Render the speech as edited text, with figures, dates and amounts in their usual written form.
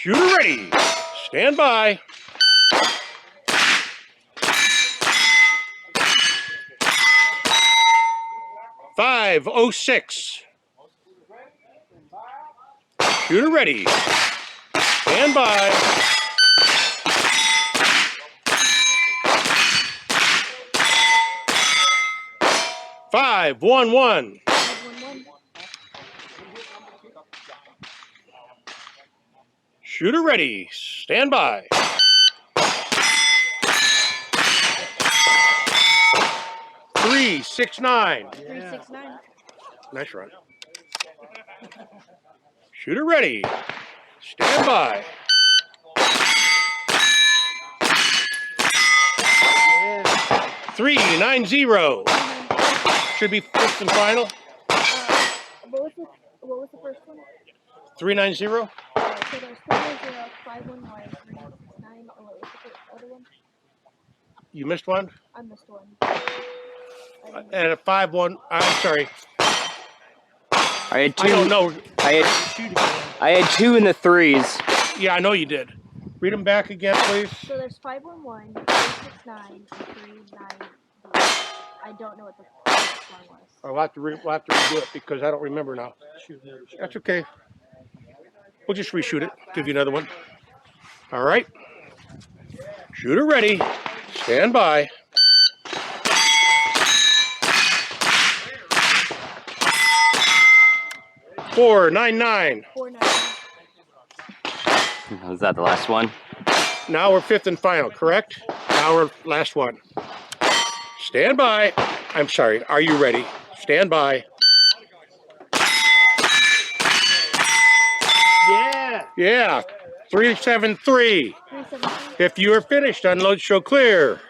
Shooter ready. Stand by. Five, 06. Shooter ready. Stand by. Five, 1-1. Shooter ready. Stand by. 3-6-9. 369. Nice run. Shooter ready. Stand by. 3-9-0. Should be fifth and final. What was the first one? 3-9-0. So there's 310, 511, 369. Oh, what was the other one? You missed one. I missed one. And a 5-1. I'm sorry. I had two. I don't know. I had two in the threes. Yeah, I know you did. Read them back again, please. So there's 511, 369, and 390. I don't know what the first one was. We'll have to redo it because I don't remember now. That's okay. We'll just reshoot it. Give you another one. All right. Shooter ready. Stand by. 4-9-9. 490. Was that the last one? Now we're fifth and final, correct? Now we're last one. Stand by. I'm sorry. Are you ready? Stand by. Yeah. 373. 373. If you are finished, unload, show clear.